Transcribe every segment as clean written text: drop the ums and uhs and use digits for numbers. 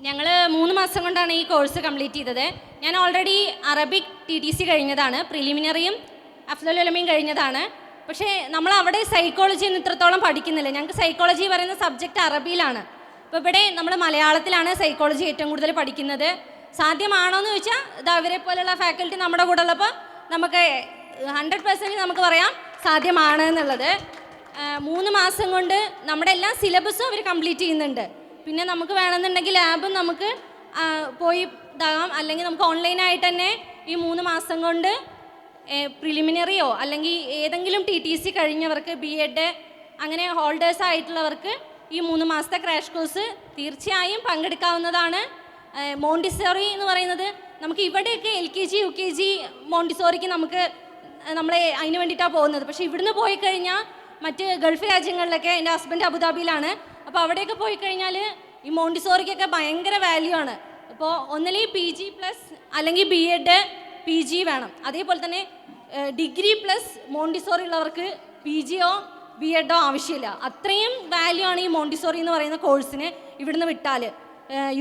ഞങ്ങൾ 3 മാസം കൊണ്ടാണ് ഈ കോഴ്സ് കംപ്ലീറ്റ് ചെയ്തത്. ഞാൻ ഓൾറെഡി അറബിക് TTC കഴിഞ്ഞതാണ്, പ്രിലിമിനറിയും അഫ്ലൽ ഉലമയും കഴിഞ്ഞതാണ്. പക്ഷേ നമ്മൾ അവിടെ സൈക്കോളജി ഒന്നും ഇത്രത്തോളം പഠിക്കുന്നില്ല. ഞങ്ങൾക്ക് സൈക്കോളജി പറയുന്ന സബ്ജക്റ്റ് അറബിയിലാണ്. അപ്പോൾ ഇവിടെ നമ്മൾ മലയാളത്തിലാണ് സൈക്കോളജി ഏറ്റവും കൂടുതൽ പഠിക്കുന്നത്. സാധ്യമാണോ എന്ന് ചോദിച്ചാൽ ഇത് അവരെ പോലെയുള്ള ഫാക്കൽറ്റി നമ്മുടെ കൂടെ ഉള്ളപ്പോൾ നമുക്ക് 100% നമുക്ക് പറയാം സാധ്യമാണ് എന്നുള്ളത്. 3 മാസം കൊണ്ട് നമ്മുടെ എല്ലാ സിലബസും അവർ കംപ്ലീറ്റ് ചെയ്യുന്നുണ്ട്. പിന്നെ നമുക്ക് വേണമെന്നുണ്ടെങ്കിൽ ലാബും നമുക്ക് പോയി ഇതാകാം, അല്ലെങ്കിൽ നമുക്ക് ഓൺലൈനായിട്ട് തന്നെ ഈ 3 മാസം കൊണ്ട് പ്രിലിമിനറിയോ അല്ലെങ്കിൽ ഏതെങ്കിലും TTC കഴിഞ്ഞവർക്ക് B.Ed അങ്ങനെ ഹോൾഡേഴ്സ് ആയിട്ടുള്ളവർക്ക് ഈ 3 മാസത്തെ ക്രാഷ് കോഴ്സ് തീർച്ചയായും പങ്കെടുക്കാവുന്നതാണ്. മോണ്ടിസോറി എന്ന് പറയുന്നത് നമുക്ക് ഇവിടെയൊക്കെ LKG UKG മോണ്ടിസോറിക്ക് നമ്മളെ അതിന് വേണ്ടിയിട്ടാണ് പോകുന്നത്. പക്ഷേ ഇവിടുന്ന് പോയി കഴിഞ്ഞാൽ മറ്റ് ഗൾഫ് രാജ്യങ്ങളിലൊക്കെ, എൻ്റെ ഹസ്ബൻഡ് അബുദാബിയിലാണ്, അപ്പോൾ അവിടെയൊക്കെ പോയി കഴിഞ്ഞാൽ ഈ മോണ്ടിസോറിക്കൊക്കെ ഭയങ്കര വാല്യൂ ആണ്. അപ്പോൾ ഒന്നില്ലെങ്കിൽ PG പ്ലസ് അല്ലെങ്കിൽ B.Ed PG വേണം. അതേപോലെ തന്നെ ഡിഗ്രി പ്ലസ് മോണ്ടിസോറി ഉള്ളവർക്ക് PGയോ B.Edോ ആവശ്യമില്ല. അത്രയും വാല്യൂ ആണ് ഈ മോണ്ടിസോറി എന്ന് പറയുന്ന കോഴ്സിന് ഇവിടുന്ന് വിട്ടാൽ.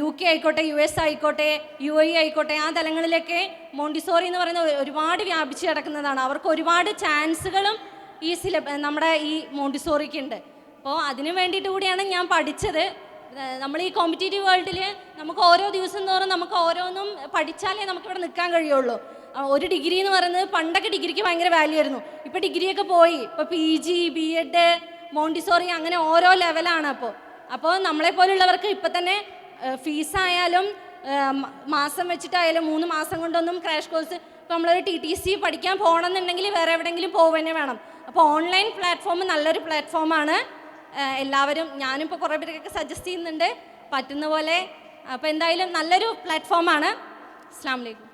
UK ആയിക്കോട്ടെ, US ആയിക്കോട്ടെ, UAE ആയിക്കോട്ടെ, ആ തലങ്ങളിലൊക്കെ മോണ്ടിസോറി എന്ന് പറയുന്ന ഒരുപാട് വ്യാപിച്ച് കിടക്കുന്നതാണ്. അവർക്ക് ഒരുപാട് ചാൻസുകളും ഈ നമ്മുടെ ഈ മോണ്ടിസോറിക്ക് ഉണ്ട്. അപ്പോൾ അതിന് വേണ്ടിയിട്ട് കൂടിയാണ് ഞാൻ പഠിച്ചത്. നമ്മൾ ഈ കോമ്പറ്റീറ്റീവ് വേൾഡിൽ നമുക്ക് ഓരോ ദിവസം തോറും നമുക്ക് ഓരോന്നും പഠിച്ചാലേ നമുക്കിവിടെ നിൽക്കാൻ കഴിയുള്ളൂ. ഒരു ഡിഗ്രി എന്ന് പറയുന്നത് പണ്ടൊക്കെ ഡിഗ്രിക്ക് ഭയങ്കര വാല്യൂ ആയിരുന്നു. ഇപ്പോൾ ഡിഗ്രിയൊക്കെ പോയി, ഇപ്പോൾ PG B.Ed മോണ്ടിസോറി അങ്ങനെ ഓരോ ലെവലാണ്. അപ്പോൾ നമ്മളെപ്പോലുള്ളവർക്ക് ഇപ്പം തന്നെ ഫീസായാലും മാസം വെച്ചിട്ടായാലും 3 മാസം കൊണ്ടൊന്നും ക്രാഷ് കോഴ്സ്, ഇപ്പോൾ നമ്മളൊരു TTC പഠിക്കാൻ പോകണമെന്നുണ്ടെങ്കിൽ വേറെ എവിടെയെങ്കിലും പോവുക വേണം. അപ്പോൾ ഓൺലൈൻ പ്ലാറ്റ്ഫോം നല്ലൊരു പ്ലാറ്റ്ഫോമാണ്. എല്ലാവരും, ഞാനിപ്പോൾ കുറേ പേർക്കൊക്കെ സജസ്റ്റ് ചെയ്യുന്നുണ്ട് പറ്റുന്ന പോലെ. അപ്പോൾ എന്തായാലും നല്ലൊരു പ്ലാറ്റ്ഫോമാണ്. അസ്സലാമു അലൈക്കും.